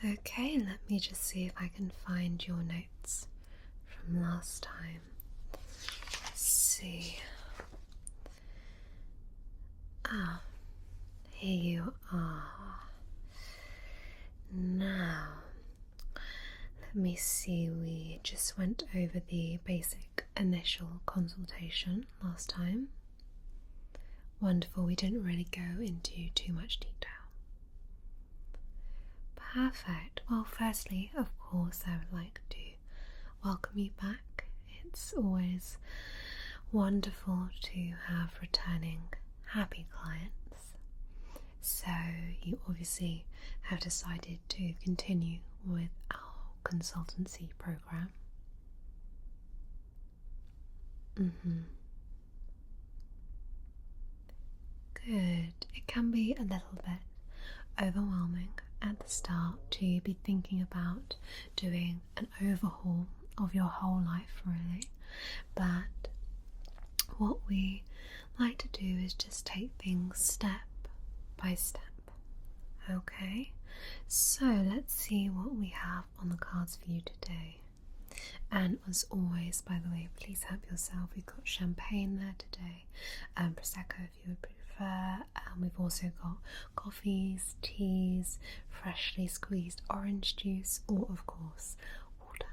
Okay, let me just see if I can find your notes from last time. Let's see. Ah, here you are. Now, let me see, we just went over the basic initial consultation last time. Wonderful, we didn't really go into too much detail. Perfect. Well, firstly, of course, I would like to welcome you back. It's always wonderful to have returning happy clients. So you obviously have decided to continue with our consultancy program. Good. It can be a little bit overwhelming at the start to be thinking about doing an overhaul of your whole life, really, but what we like to do is just take things step by step. Okay, so let's see what we have on the cards for you today. And as always, by the way, please help yourself. We've got champagne there today, Prosecco if you would prefer. We've also got coffees, teas, freshly squeezed orange juice, or of course water.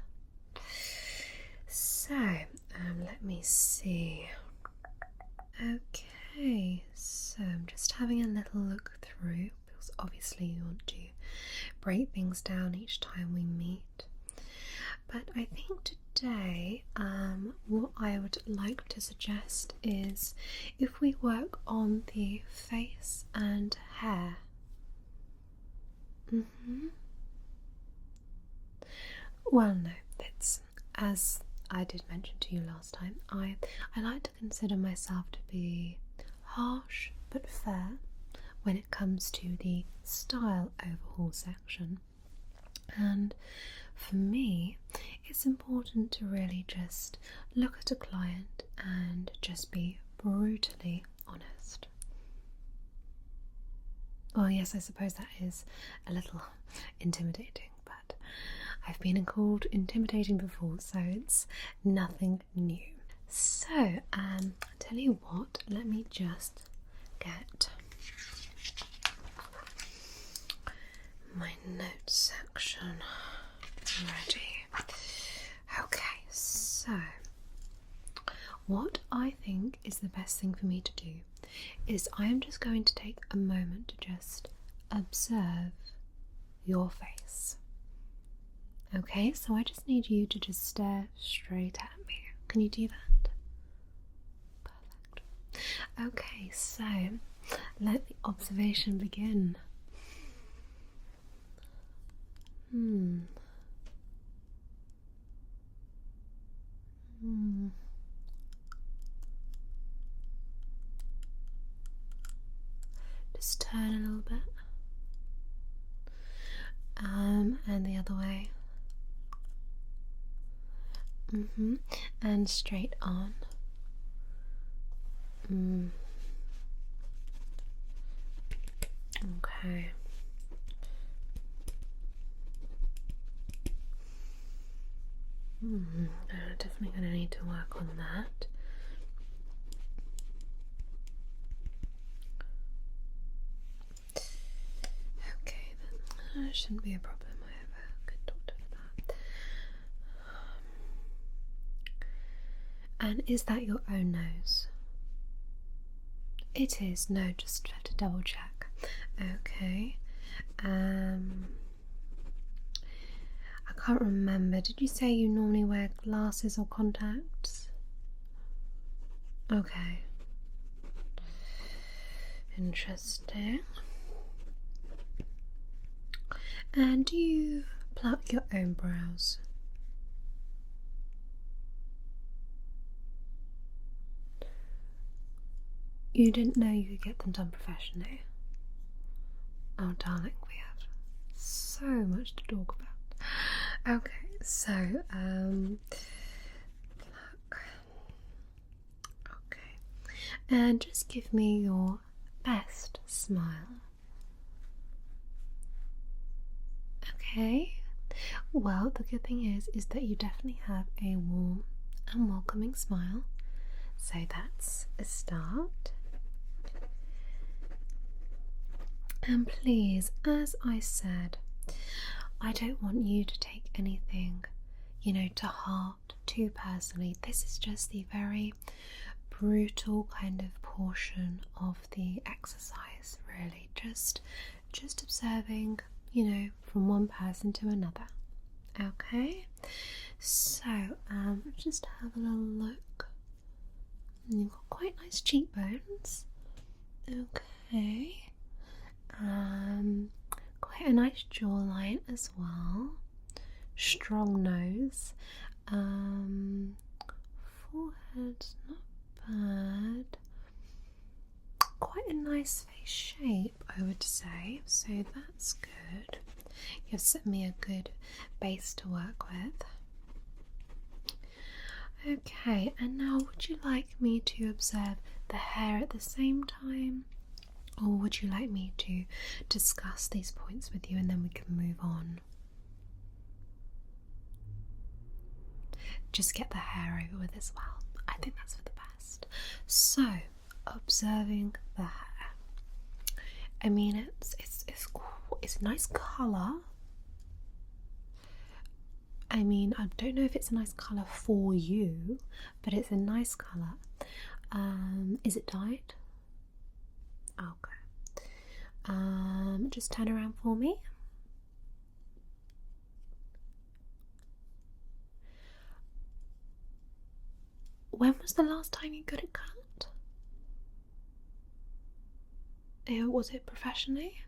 So let me see. Okay, so I'm just having a little look through, because obviously you want to break things down each time we meet. But I think today what I would like to suggest is if we work on the face and hair. Well, no, it's as I did mention to you last time, I like to consider myself to be harsh but fair when it comes to the style overhaul section. And for me, it's important to really just look at a client and just be brutally honest. Well, yes, I suppose that is a little intimidating, but I've been called intimidating before, so it's nothing new. So, tell you what, let me just get my notes section ready. Okay, so what I think is the best thing for me to do is I am just going to take a moment to just observe your face. Okay, so I just need you to just stare straight at me. Can you do that? Perfect. Okay, so let the observation begin. Just turn a little bit. And the other way. And straight on. Okay. Definitely going to need to work on that. Okay, that shouldn't be a problem. I have a good doctor for that. And is that your own nose? It is. No, just have to double check. Okay. I can't remember. Did you say you normally wear glasses or contacts? Okay. Interesting. And do you pluck your own brows? You didn't know you could get them done professionally? Oh darling, we have so much to talk about. Okay, so okay, and just give me your best smile. Okay. Well, the good thing is that you definitely have a warm and welcoming smile. So that's a start. And please, as I said, I don't want you to take anything, to heart too personally. This is just the very brutal kind of portion of the exercise, really. Just observing, from one person to another. Okay, so just have a little look. You've got quite nice cheekbones. Okay. Quite a nice jawline as well. Strong nose. Forehead's not bad. Quite a nice face shape, I would say, so that's good. You've set me a good base to work with. Okay, and now would you like me to observe the hair at the same time, or would you like me to discuss these points with you and then we can move on? Just get the hair over with as well. I think that's for the best. So, observing the hair. I mean, it's a nice colour. I mean, I don't know if it's a nice colour for you, but it's a nice colour. Is it dyed? Okay. Just turn around for me. When was the last time you got it cut? Was it professionally?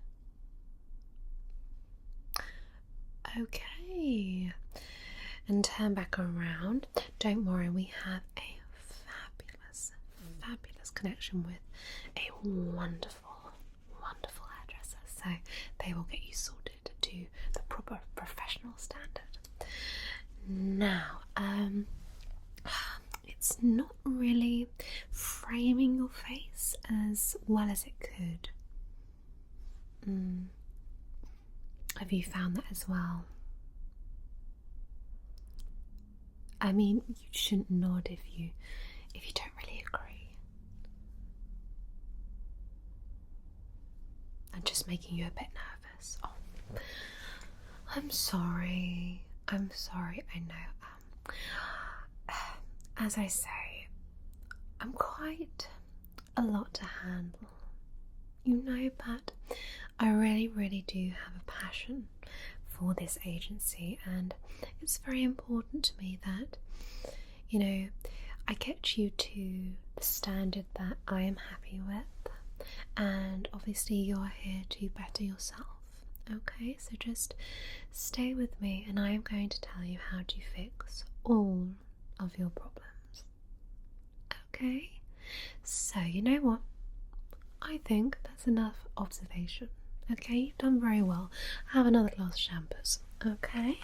Okay. And turn back around. Don't worry, we have a fabulous connection with a wonderful hairdresser, so they will get you sorted to the proper professional standard. Now, it's not really framing your face as well as it could. Have you found that as well? I mean, you shouldn't nod if you don't really agree. I'm just making you a bit nervous. Oh, I'm sorry. I know. As I say, I'm quite a lot to handle. You know, but I really do have a passion for this agency, and it's very important to me that, I get you to the standard that I am happy with, and obviously you're here to better yourself. Okay, so just stay with me and I am going to tell you how to fix all of your problems. Okay, so you know what? I think that's enough observation. Okay, you've done very well. Have another glass of shampoos. Okay,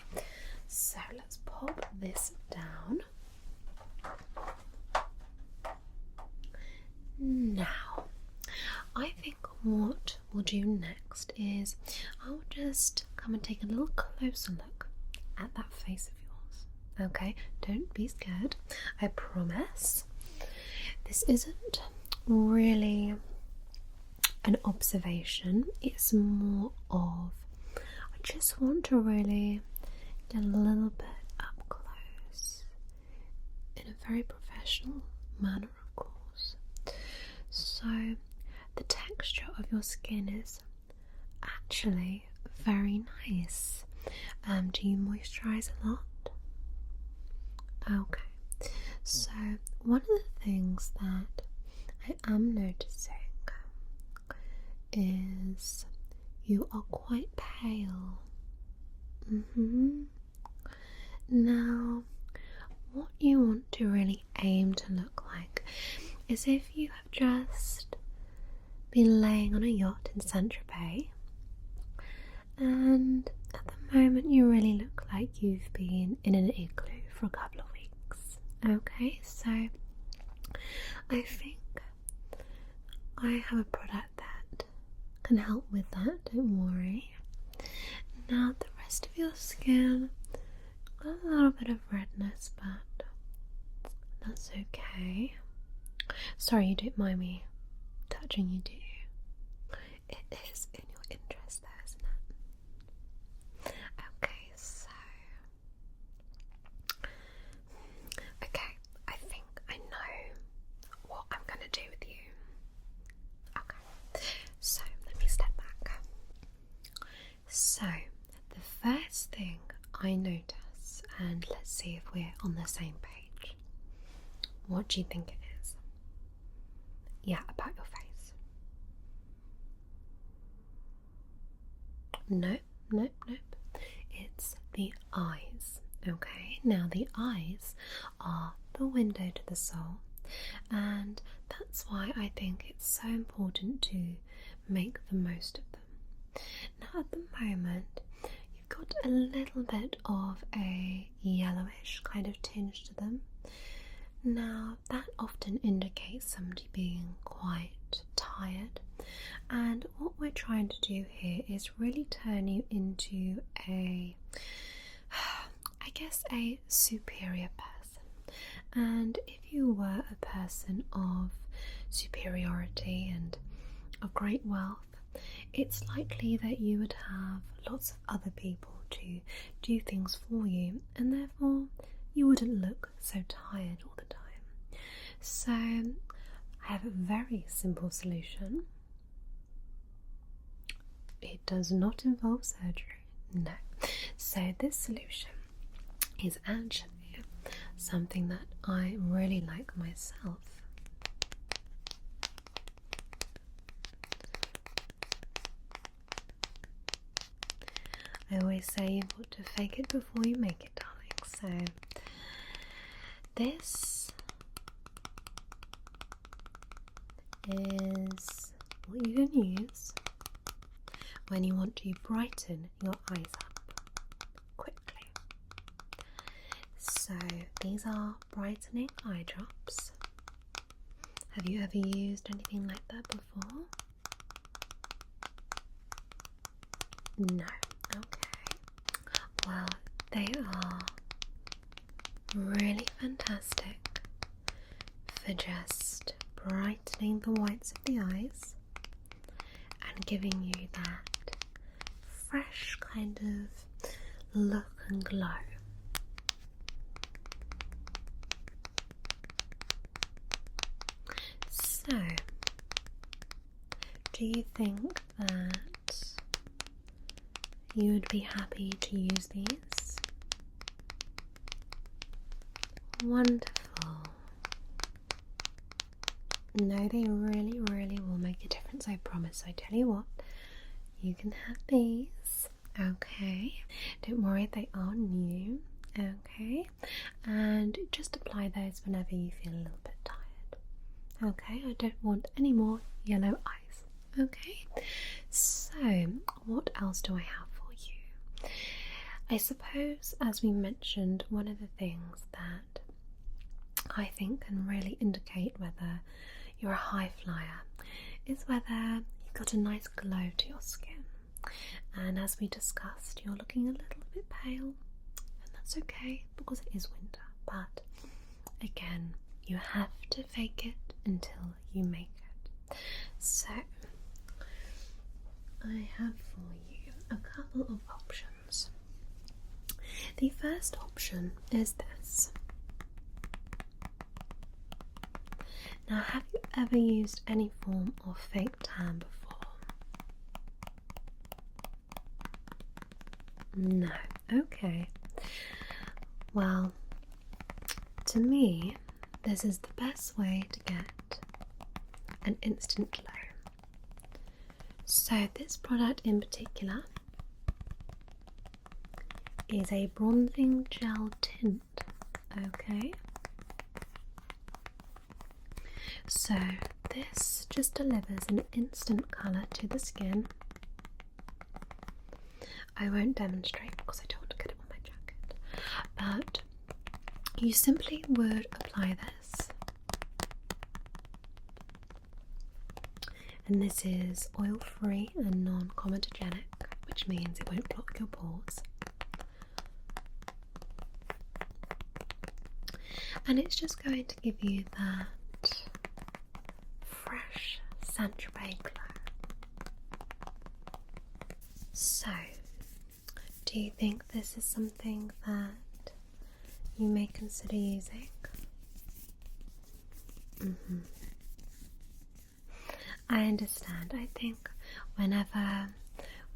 so let's pop this down. Now, I think what we'll do next is I'll just come and take a little closer look at that face of yours. Okay, don't be scared. I promise. This isn't really an observation, it's more of I just want to really get a little bit up close in a very professional manner, of course. So the texture of your skin is actually very nice. Do you moisturize a lot? Okay, so one of the things that I am noticing is you are quite pale. Now, what you want to really aim to look like is if you have just been laying on a yacht in Saint-Tropez, and at the moment you really look like you've been in an igloo for a couple of weeks. Okay, so I think I have a product that can help with that, don't worry. Now the rest of your skin, got a little bit of redness, but that's okay. Sorry, you don't mind me touching you, do you? It is in your interest there, isn't it? Okay, so... Okay, I think I know what I'm going to do with you. Okay, so let me step back. So, the first thing I notice, and let's see if we're on the same page. What do you think it is? Yeah, about your face. Nope. It's the eyes. Okay, now the eyes are the window to the soul, and that's why I think it's so important to make the most of them. Now, at the moment, you've got a little bit of a yellowish kind of tinge to them. Now, that often indicates somebody being quite tired, and what we're trying to do here is really turn you into a superior person. And if you were a person of superiority and of great wealth, it's likely that you would have lots of other people to do things for you, and therefore you wouldn't look so tired all the time. So I have a very simple solution. It does not involve surgery, no. So this solution is actually something that I really like myself. I always say you've got to fake it before you make it, darling. So this is what you can use when you want to brighten your eyes up quickly. So these are Brightening Eye Drops. Have you ever used anything like that before? No. Okay. Well, they are really fantastic for just brightening the whites of the eyes and giving you that fresh kind of look and glow. So, do you think that you would be happy to use these? Wonderful. No, they really will make a difference, I promise. I tell you what, you can have these, okay? Don't worry, they are new, okay? And just apply those whenever you feel a little bit tired, okay? I don't want any more yellow eyes, okay? So, what else do I have for you? I suppose, as we mentioned, one of the things that I think can really indicate whether you're a high flyer is whether you've got a nice glow to your skin. And as we discussed, you're looking a little bit pale, and that's okay because it is winter. But again, you have to fake it until you make it. So I have for you a couple of options. The first option is this. Now, have you ever used any form of fake tan before? No. Okay. Well, to me, this is the best way to get an instant glow. So this product in particular is a bronzing gel tint, okay? So this just delivers an instant colour to the skin. I won't demonstrate because I don't want to get it on my jacket, but you simply would apply this, and this is oil-free and non-comedogenic, which means it won't block your pores. and it's just going to give you that fresh Saint-Tropez glow. So, do you think this is something that you may consider using? I understand. I think whenever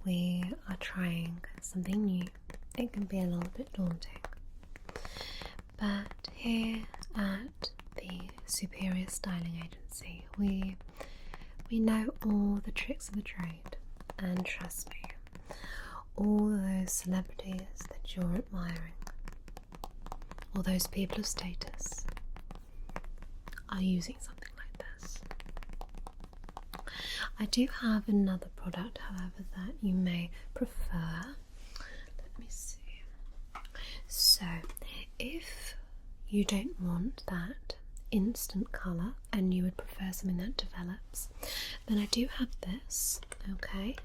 we are trying something new, it can be a little bit daunting. But here at the Superior Styling Agency, we know all the tricks of the trade, and trust me, all those celebrities that you're admiring, all those people of status, are using something like this. I do have another product, however, that you may prefer. Let me see. So, if you don't want that instant colour and you would prefer something that develops, then I do have this, okay?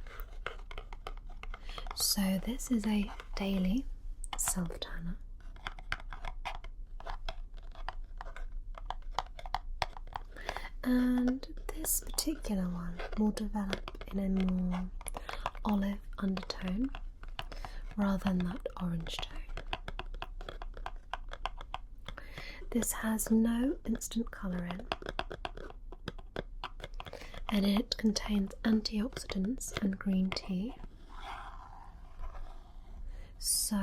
So this is a daily self-tanner. And this particular one will develop in a more olive undertone rather than that orange tone. This has no instant colour in, and it contains antioxidants and green tea. So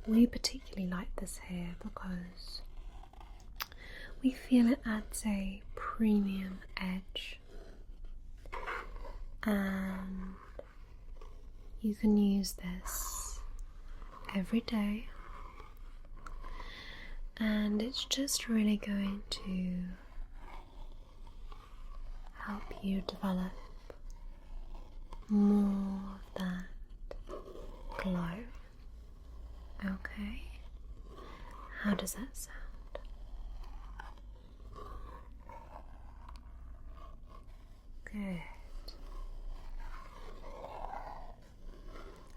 we particularly like this here because we feel it adds a premium edge, and you can use this every day, and it's just really going to help you develop more of that glow. Okay, how does that sound? Good.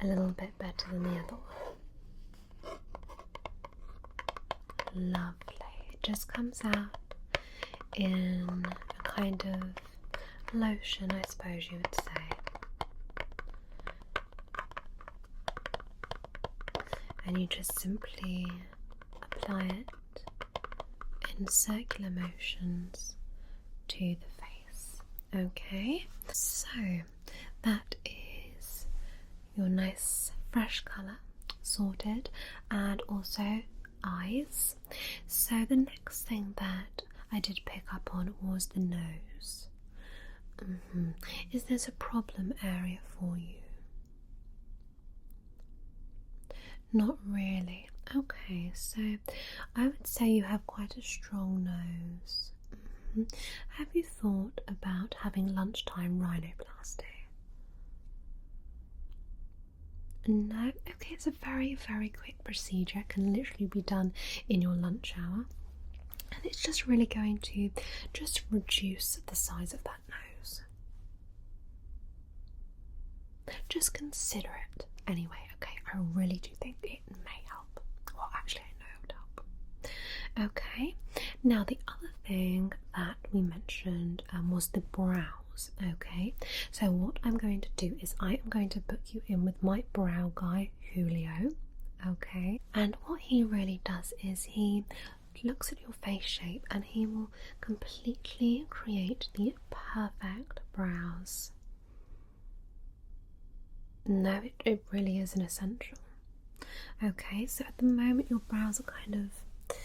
A little bit better than the other one. Lovely. It just comes out in a kind of lotion, I suppose you would say. And you just simply apply it in circular motions to the face. Okay, so that is your nice fresh colour sorted, and also eyes. So the next thing that I did pick up on was the nose. Is this a problem area for you? Not really. Okay, so I would say you have quite a strong nose. Have you thought about having lunchtime rhinoplasty? No? Okay, it's a very, very quick procedure. It can literally be done in your lunch hour. And it's just really going to just reduce the size of that nose. Just consider it. Anyway, okay, I really do think it may help. Well, actually, I know it would help. Okay, now the other thing that we mentioned was the brows. Okay, so what I'm going to do is I am going to book you in with my brow guy, Julio. Okay, and what he really does is he looks at your face shape and he will completely create the perfect brows. No, it really is an essential. Okay, so at the moment your brows are kind of,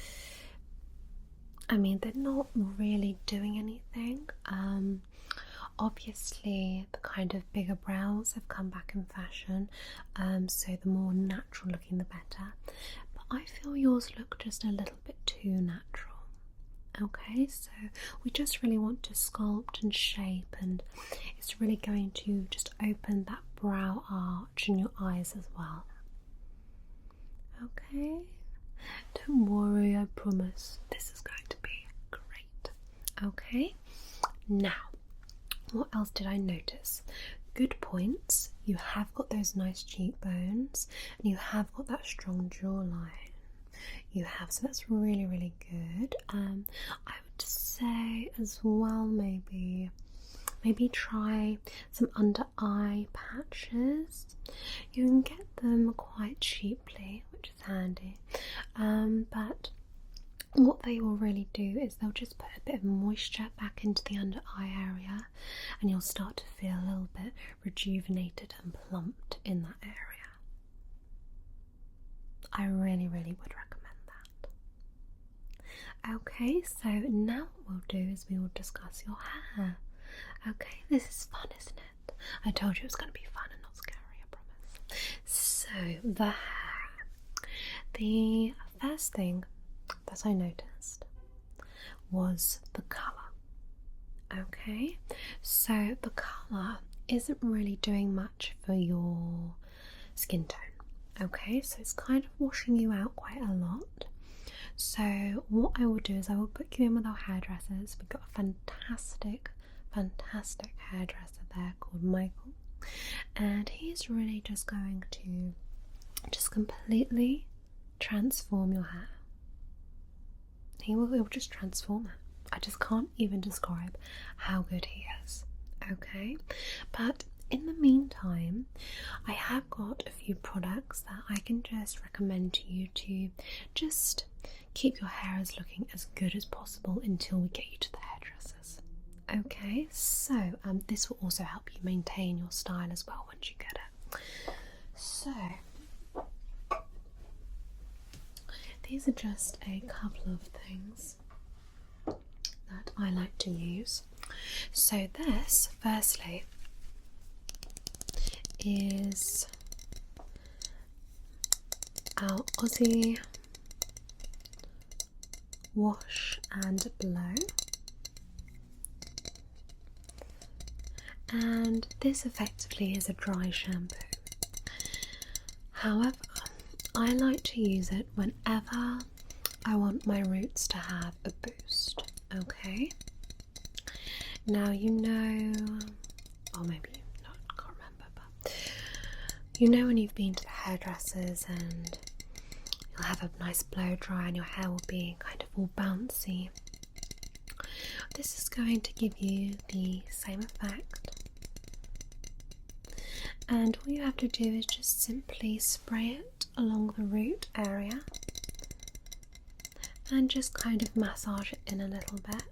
I mean, they're not really doing anything. Obviously the kind of bigger brows have come back in fashion, so the more natural looking the better, but I feel yours look just a little bit too natural. Okay, so we just really want to sculpt and shape, and it's really going to just open that brow arch in your eyes as well. Okay, don't worry, I promise this is going to be great. Okay, now what else did I notice? Good points. You have got those nice cheekbones and you have got that strong jawline. You have, so that's really, really good. I would say as well, maybe try some under eye patches. You can get them quite cheaply, which is handy. But what they will really do is they'll just put a bit of moisture back into the under eye area, and you'll start to feel a little bit rejuvenated and plumped in that area. I really, really would recommend that. Okay, so now what we'll do is we will discuss your hair. Okay, this is fun, isn't it? I told you it was going to be fun and not scary, I promise. So, the hair. The first thing that I noticed was the colour. Okay, so the colour isn't really doing much for your skin tone. Okay, so it's kind of washing you out quite a lot. So what I will do is I will book you in with our hairdressers. We've got a fantastic hairdresser there called Michael, and he's really just going to completely transform your hair. He will just transform it. I just can't even describe how good he is. Okay, but in the meantime, I have got a few products that I can just recommend to you to just keep your hair as looking as good as possible until we get you to the hairdressers. Okay, so this will also help you maintain your style as well once you get it. So these are just a couple of things that I like to use. So this, firstly, is our Aussie Wash and Blow, and this effectively is a dry shampoo. However, I like to use it whenever I want my roots to have a boost. Okay, now you know, or maybe not, can't remember, but you know when you've been to the hairdressers and you'll have a nice blow dry and your hair will be kind of all bouncy. This is going to give you the same effect, and all you have to do is just simply spray it along the root area and just kind of massage it in a little bit.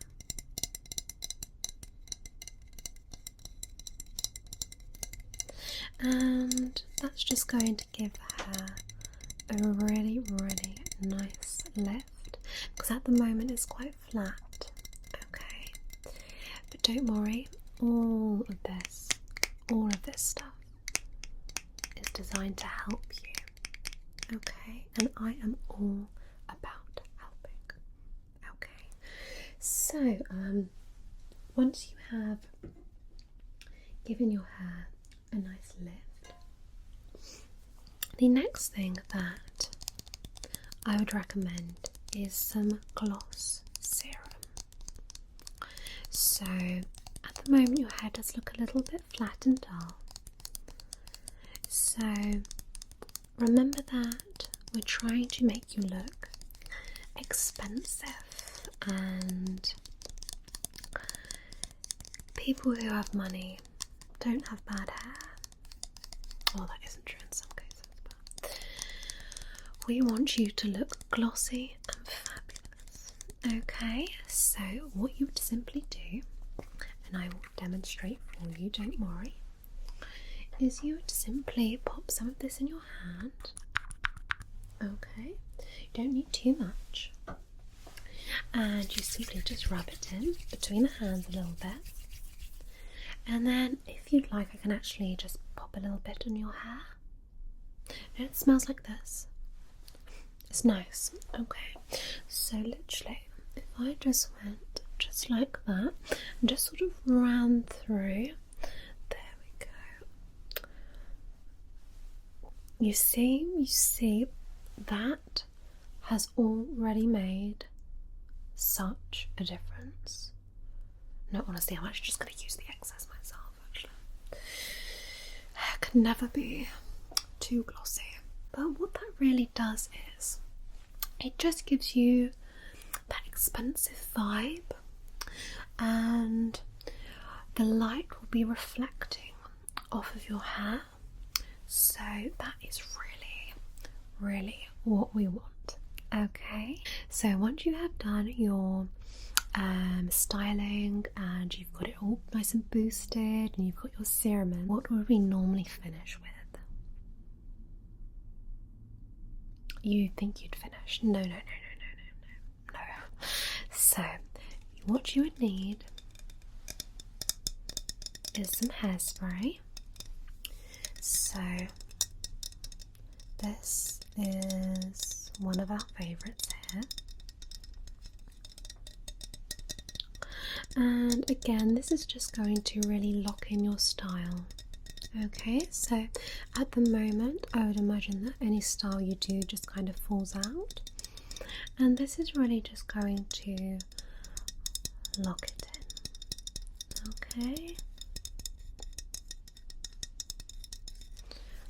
And that's just going to give the hair a really, really nice lift, because at the moment it's quite flat. Okay, but don't worry, all of this stuff is designed to help you. Okay, and I am all about helping. Okay, so once you have given your hair a nice lift, the next thing that I would recommend is some gloss serum. So at the moment your hair does look a little bit flat and dull, so remember that we're trying to make you look expensive, and people who have money don't have bad hair. Well, that isn't true in some cases, but we want you to look glossy and fabulous. Okay, so what you would simply do, and I will demonstrate for you, don't worry, is you would simply pop some of this in your hand. Okay, you don't need too much, and you simply just rub it in between the hands a little bit. And then if you'd like, I can actually just pop a little bit on your hair. And it smells like this. It's nice. Okay, so literally, if I just went just like that and just sort of ran through, there we go. You see that has already made such a difference. No, honestly, I'm actually just going to use the excess myself, actually. Hair can never be too glossy. But what that really does is it just gives you that expensive vibe, and the light will be reflecting off of your hair, so that is really what we want. Okay, so once you have done your styling and you've got it all nice and boosted and you've got your serum in, what would we normally finish with? You think you'd finish? No. So what you would need is some hairspray. So this is one of our favourites here. And again, this is just going to really lock in your style. Okay, so at the moment I would imagine that any style you do just kind of falls out, and this is really just going to lock it in. Okay,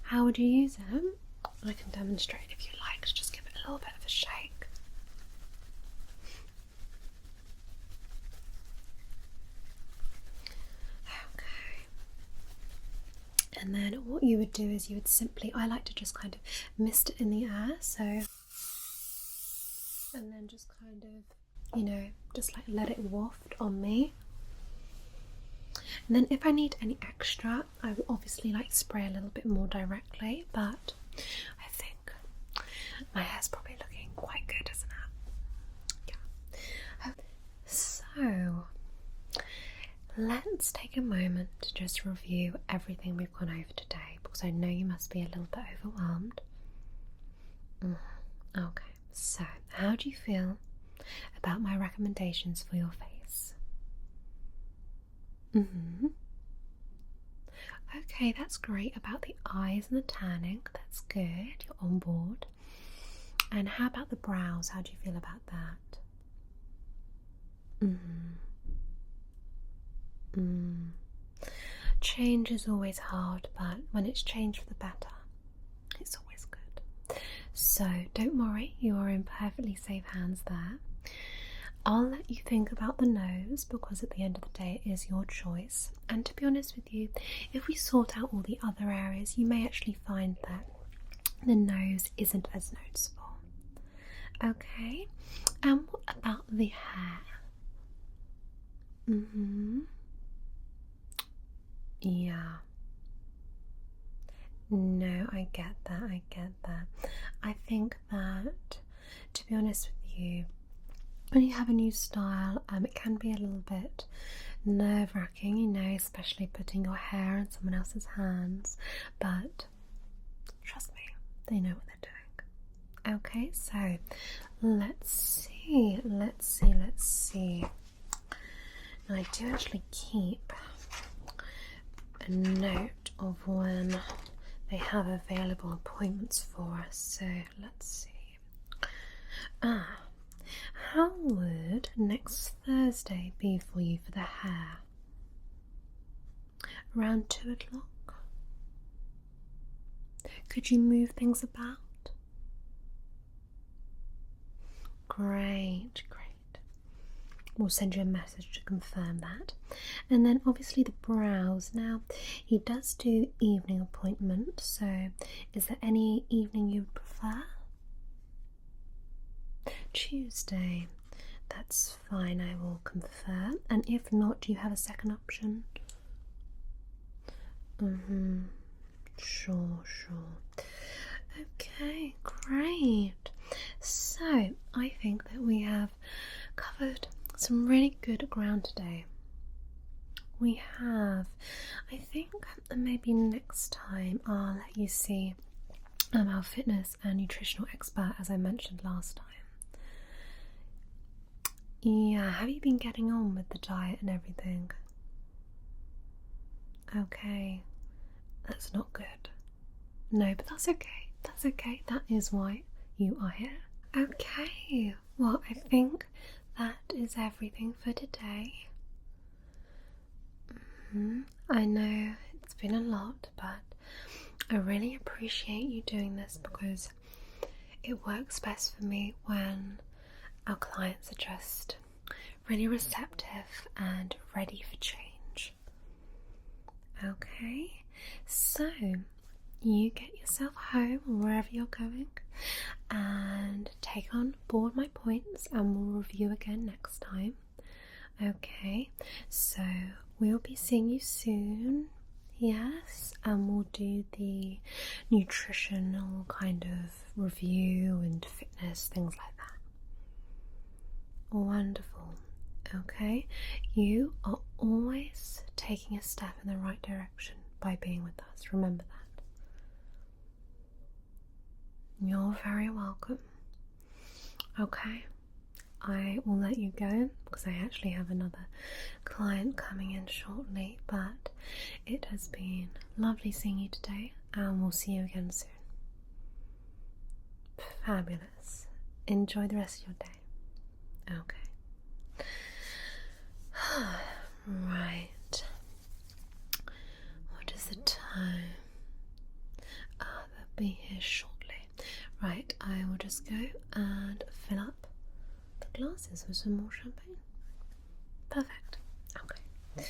how would you use it? I can demonstrate if you like. Just give it a little bit of a shake. And then what you would do is you would simply, I like to just kind of mist it in the air, so, and then just kind of, you know, just like let it waft on me. And then if I need any extra, I would obviously like spray a little bit more directly, but I think my hair's probably looking quite good, isn't it? Yeah. So let's take a moment to just review everything we've gone over today, because I know you must be a little bit overwhelmed. Okay, so how do you feel about my recommendations for your face? Okay, that's great. About the eyes and the tanning, that's good, you're on board. And how about the brows? How do you feel about that? Change is always hard, but when it's changed for the better, it's always good. So don't worry, you are in perfectly safe hands there. I'll let you think about the nose, because at the end of the day it is your choice. And to be honest with you, if we sort out all the other areas, you may actually find that the nose isn't as noticeable. Okay, and what about the hair? Yeah. No, I get that. I think that, to be honest with you, when you have a new style, it can be a little bit nerve-wracking, you know, especially putting your hair in someone else's hands, but trust me, they know what they're doing. Okay, so let's see. Now, I do actually keep a note of when they have available appointments for us, so let's see. How would next Thursday be for you for the hair? Around 2 o'clock? Could you move things about? Great. We'll send you a message to confirm that. And then obviously the brows. Now, he does do evening appointments, so is there any evening you would prefer? Tuesday. That's fine, I will confirm. And if not, do you have a second option? Sure. Okay, great. So I think that we have covered some really good ground today. We have, I think maybe next time I'll let you see our fitness and nutritional expert, as I mentioned last time. Yeah, have you been getting on with the diet and everything? Okay, that's not good. No, but that's okay. That is why you are here. Okay, well, I think that is everything for today. I know it's been a lot, but I really appreciate you doing this, because it works best for me when our clients are just really receptive and ready for change. Okay, so you get yourself home wherever you're going and take on board my points, and we'll review again next time. Okay, so we'll be seeing you soon. Yes, and we'll do the nutritional kind of review and fitness, things like that. Wonderful. Okay, you are always taking a step in the right direction by being with us. Remember that. You're very welcome. Okay, I will let you go because I actually have another client coming in shortly, but it has been lovely seeing you today, and we'll see you again soon. Fabulous. Enjoy the rest of your day. Okay. Right. What is the time? They'll be here shortly. Right, I will just go and fill up the glasses with some more champagne. Perfect. Okay.